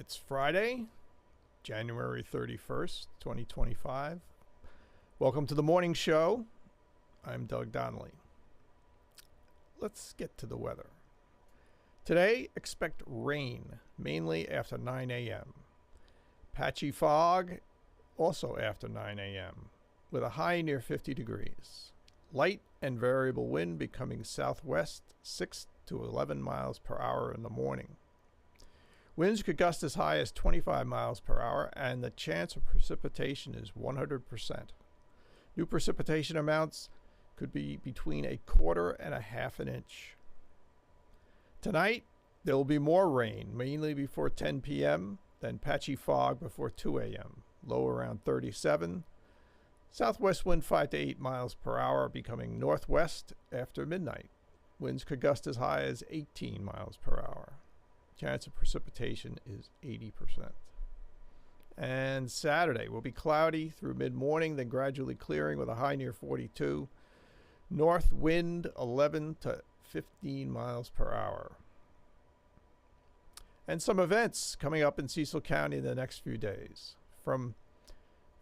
It's Friday, January 31st, 2025. Welcome to the morning show. I'm Doug Donnelly. Let's get to the weather. Today, expect rain, mainly after 9 a.m. Patchy fog, also after 9 a.m., with a high near 50 degrees. Light and variable wind becoming southwest 6 to 11 miles per hour in the morning. Winds could gust as high as 25 miles per hour, and the chance of precipitation is 100%. New precipitation amounts could be between a quarter and a half an inch. Tonight, there will be more rain, mainly before 10 p.m., then patchy fog before 2 a.m., low around 37. Southwest wind 5 to 8 miles per hour, becoming northwest after midnight. Winds could gust as high as 18 miles per hour. Chance of precipitation is 80%. And Saturday will be cloudy through mid-morning, then gradually clearing with a high near 42. North wind 11 to 15 miles per hour. And some events coming up in Cecil County in the next few days. From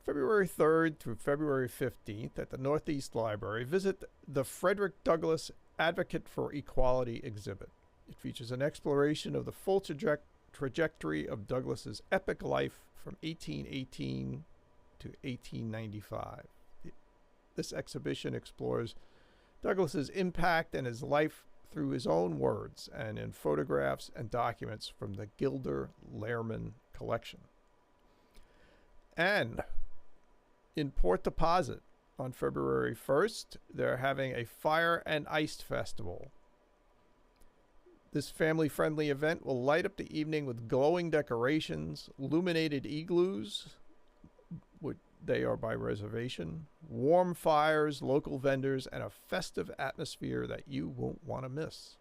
February 3rd through February 15th at the Northeast Library, visit the Frederick Douglass Advocate for Equality exhibit. It features an exploration of the full trajectory of Douglass's epic life from 1818 to 1895. This exhibition explores Douglass's impact and his life through his own words and in photographs and documents from the Gilder Lehrman collection. And in Port Deposit on February 1st, they're having a Fire and Ice Festival. This family-friendly event will light up the evening with glowing decorations, illuminated igloos, they are by reservation, warm fires, local vendors, and a festive atmosphere that you won't want to miss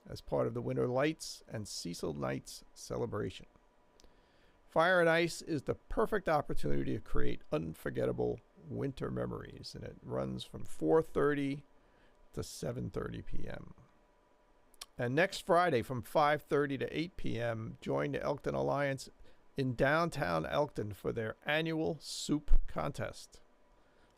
as part of the Winter Lights and Cecil Nights celebration. Fire and Ice is the perfect opportunity to create unforgettable winter memories, and it runs from 4:30 to 7:30 p.m. And next Friday from 5:30 to 8 p.m., join the Elkton Alliance in downtown Elkton for their annual soup contest.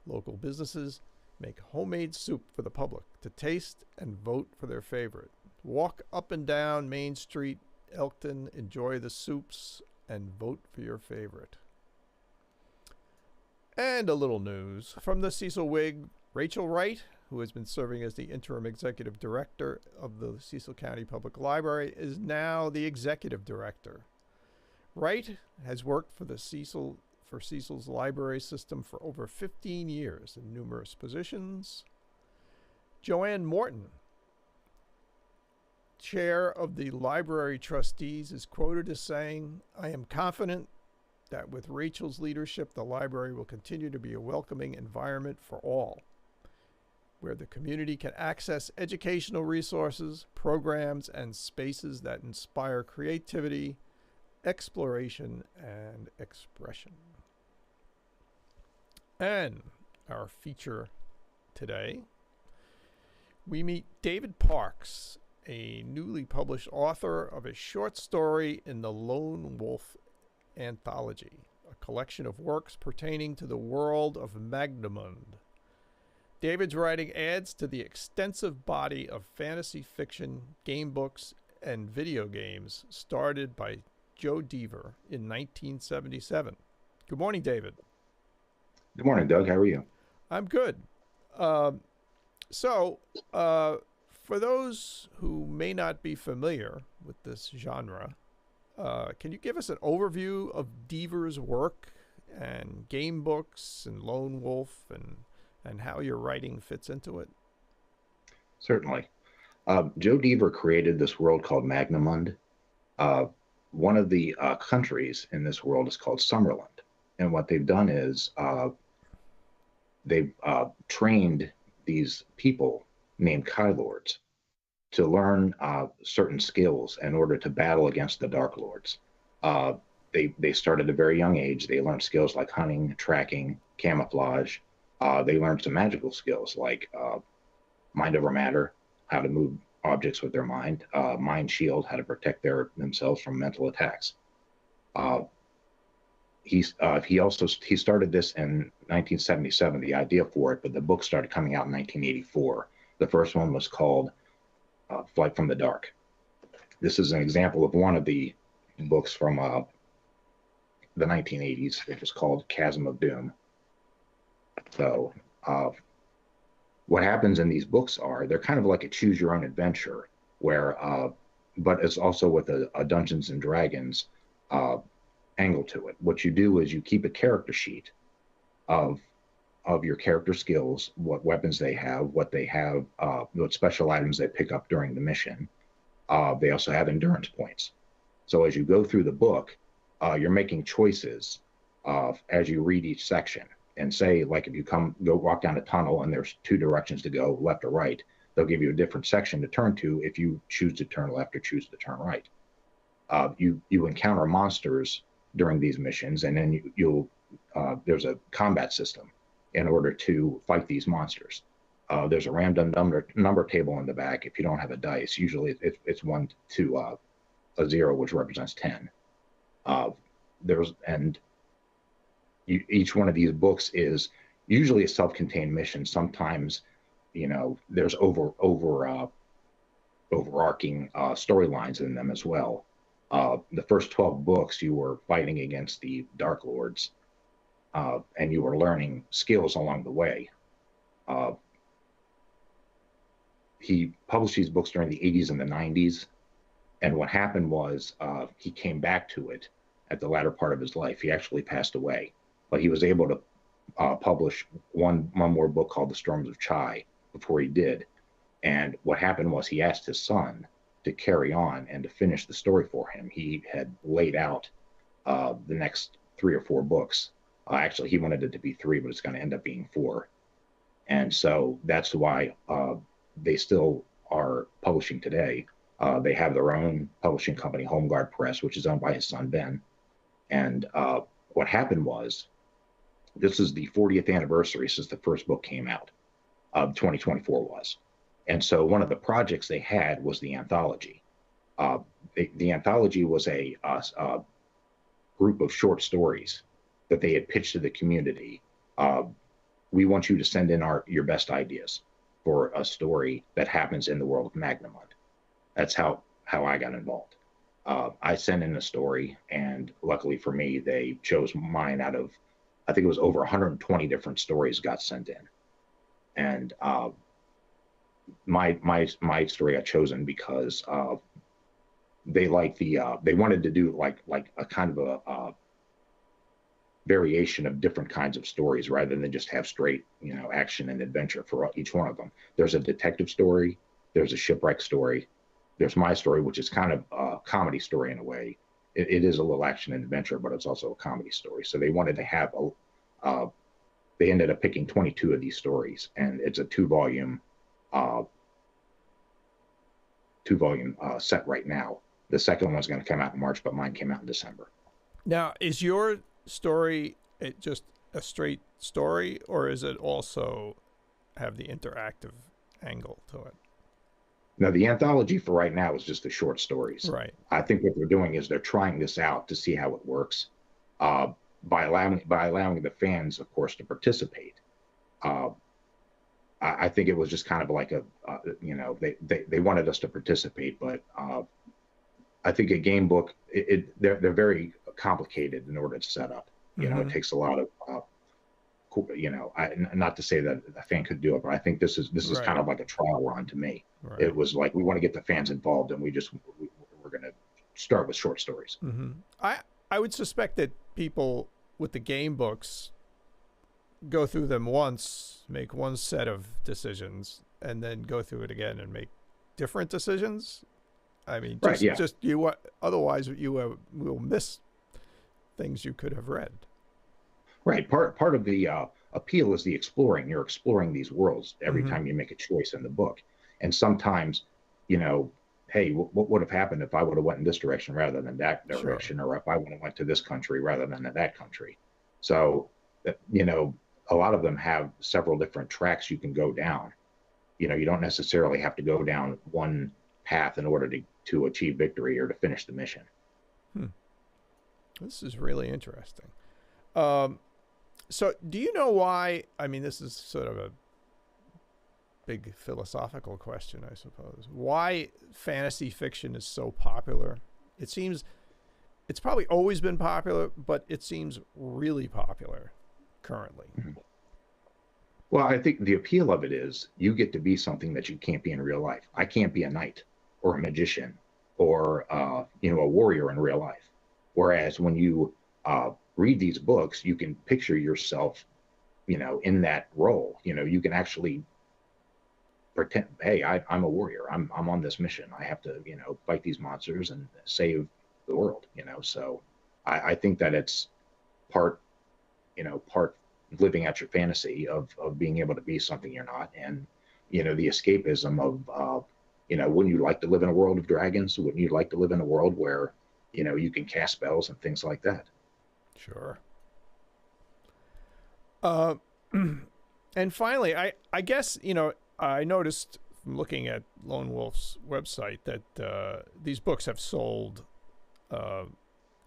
Local businesses make homemade soup for the public to taste and vote for their favorite. Walk up and down Main Street, Elkton, enjoy the soups, and vote for your favorite. And a little news from the Cecil Whig. Rachel Wright, who has been serving as the interim executive director of the Cecil County Public Library, is now the executive director. Wright has worked for Cecil's library system for over 15 years in numerous positions. Joanne Morton, chair of the library trustees, is quoted as saying, "I am confident that with Rachel's leadership, the library will continue to be a welcoming environment for all, where the community can access educational resources, programs, and spaces that inspire creativity, exploration, and expression." And our feature today, we meet David Parks, a newly published author of a short story in the Lone Wolf Anthology, a collection of works pertaining to the world of Magnamund. David's writing adds to the extensive body of fantasy fiction, game books, and video games started by Joe Dever in 1977. Good morning, David. Good morning, Doug. How are you? I'm good. For those who may not be familiar with this genre, can you give us an overview of Dever's work and game books and Lone Wolf and how your writing fits into it? Certainly. Joe Dever created this world called Magnamund. One of the countries in this world is called Summerland. And what they've done is they've trained these people named Kylords to learn certain skills in order to battle against the Dark Lords. They start at a very young age. They learn skills like hunting, tracking, camouflage. They learn some magical skills like mind over matter, how to move objects with their mind, mind shield, how to protect themselves from mental attacks. Uh, he started this in 1977, the idea for it, but the book started coming out in 1984. The first one was called Flight from the Dark. This is an example of one of the books from the 1980s. It was called Chasm of Doom. So what happens in these books are they're kind of like a choose your own adventure, where but it's also with a Dungeons and Dragons angle to it. What you do is you keep a character sheet of your character skills, what weapons they have, what special items they pick up during the mission. They also have endurance points. So as you go through the book, you're making choices as you read each section. And say, like, if you go walk down a tunnel and there's two directions to go, left or right, they'll give you a different section to turn to if you choose to turn left or choose to turn right. You encounter monsters during these missions, and then there's a combat system in order to fight these monsters. There's a random number table in the back. If you don't have a dice, usually it's 1 to a 0, which represents 10. Each one of these books is usually a self-contained mission. Sometimes, there's overarching storylines in them as well. The first 12 books, you were fighting against the Dark Lords, and you were learning skills along the way. He published these books during the 80s and the 90s, and what happened was he came back to it at the latter part of his life. He actually passed away, but he was able to publish one more book called The Storms of Chai before he did. And what happened was he asked his son to carry on and to finish the story for him. He had laid out the next 3 or 4 books. Actually, he wanted it to be 3, but it's going to end up being 4. And so that's why they still are publishing today. They have their own publishing company, Home Guard Press, which is owned by his son, Ben. And what happened was, this is the 40th anniversary since the first book came out. 2024 was. And so one of the projects they had was the anthology. The anthology was a group of short stories that they had pitched to the community. We want you to send in your best ideas for a story that happens in the world of Magnamund. That's how I got involved. I sent in a story, and luckily for me, they chose mine out of, I think it was over 120 different stories got sent in. And my story got chosen because they wanted to do like a kind of a variation of different kinds of stories rather than just have straight action and adventure for each one of them. There's a detective story, there's a shipwreck story, there's my story, which is kind of a comedy story in a way. It is a little action and adventure, but it's also a comedy story. So they wanted to have they ended up picking 22 of these stories, and it's a 2-volume set right now. The second one's going to come out in March, but mine came out in December. Now, is your story just a straight story, or is it also have the interactive angle to it? Now, the anthology for right now is just the short stories. Right. I think what they're doing is they're trying this out to see how it works, by allowing the fans, of course, to participate. I think it was just kind of like they wanted us to participate, but I think a game book, they're very complicated in order to set up. It takes a lot of, not to say that a fan could do it, but I think this is Right. kind of like a trial run to me. Right. It was like, we want to get the fans involved, and we're going to start with short stories. Mm-hmm. I would suspect that people with the game books go through them once, make one set of decisions, and then go through it again and make different decisions. I mean, otherwise you will miss things you could have read. Right. Part of the appeal is the exploring. You're exploring these worlds every Mm-hmm. time you make a choice in the book. And sometimes, hey, what would have happened if I would have went in this direction rather than that direction, Sure. or if I would have went to this country rather than to that country. So, a lot of them have several different tracks you can go down. You don't necessarily have to go down one path in order to achieve victory or to finish the mission. This is really interesting. So do you know why? I mean, this is sort of a big philosophical question, I suppose. Why fantasy fiction is so popular? It seems it's probably always been popular, but it seems really popular currently. Well, I think the appeal of it is you get to be something that you can't be in real life. I can't be a knight or a magician or a warrior in real life. Whereas when you read these books, you can picture yourself, in that role. You can actually pretend, hey, I'm a warrior. I'm on this mission. I have to, fight these monsters and save the world. So I think that it's part, part living out your fantasy of being able to be something you're not, and the escapism of wouldn't you like to live in a world of dragons? Wouldn't you like to live in a world where you can cast spells and things like that? Sure. And finally, I guess I noticed from looking at Lone Wolf's website that these books have sold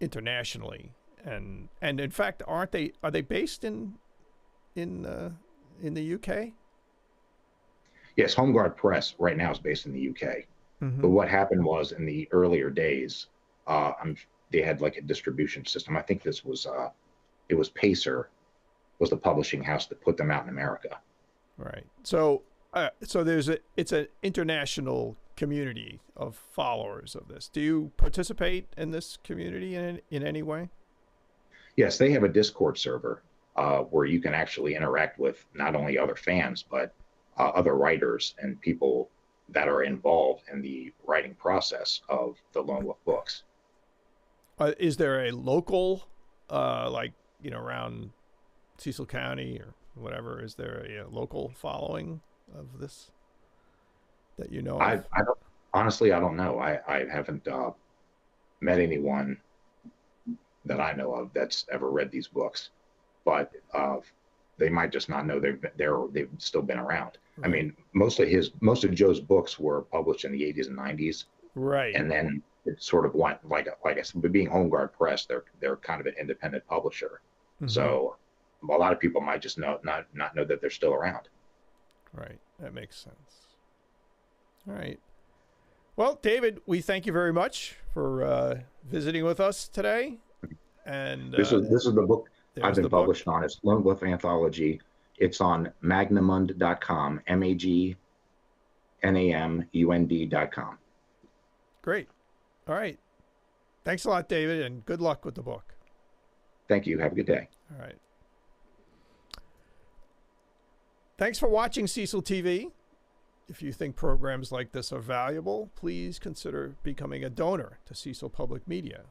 internationally, and in fact, are they based in the UK? Yes, Home Guard Press right now is based in the UK. Mm-hmm. But what happened was in the earlier days, they had like a distribution system. I think it was Pacer was the publishing house that put them out in America. Right. So it's an international community of followers of this. Do you participate in this community in any way? Yes, they have a Discord server where you can actually interact with not only other fans, but other writers and people that are involved in the writing process of the Lone Wolf books. Is there a local, around Cecil County or whatever? Is there a local following of this that you know of? I don't honestly, I don't know. I haven't met anyone that I know of that's ever read these books, but they might just not know they've still been around. Right. I mean, most of Joe's books were published in the 80s and 90s, right? And then it sort of went like I said, but being Home Guard Press, they're kind of an independent publisher, mm-hmm. So a lot of people might just not know that they're still around. Right, that makes sense. All right. Well, David, we thank you very much for visiting with us today. And this is the book I've been published on. It's Lone Wolf Anthology. It's on magnamund.com, magnamund.com. Great. All right. Thanks a lot, David, and good luck with the book. Thank you. Have a good day. All right. Thanks for watching Cecil TV. If you think programs like this are valuable, please consider becoming a donor to Cecil Public Media.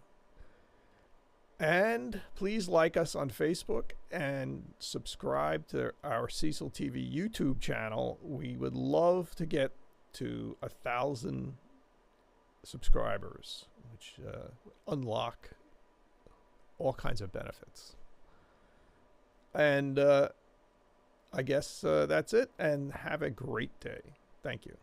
And please like us on Facebook and subscribe to our Cecil TV YouTube channel. We would love to get to 1,000 subscribers, which unlock all kinds of benefits. And I guess that's it, and have a great day. Thank you.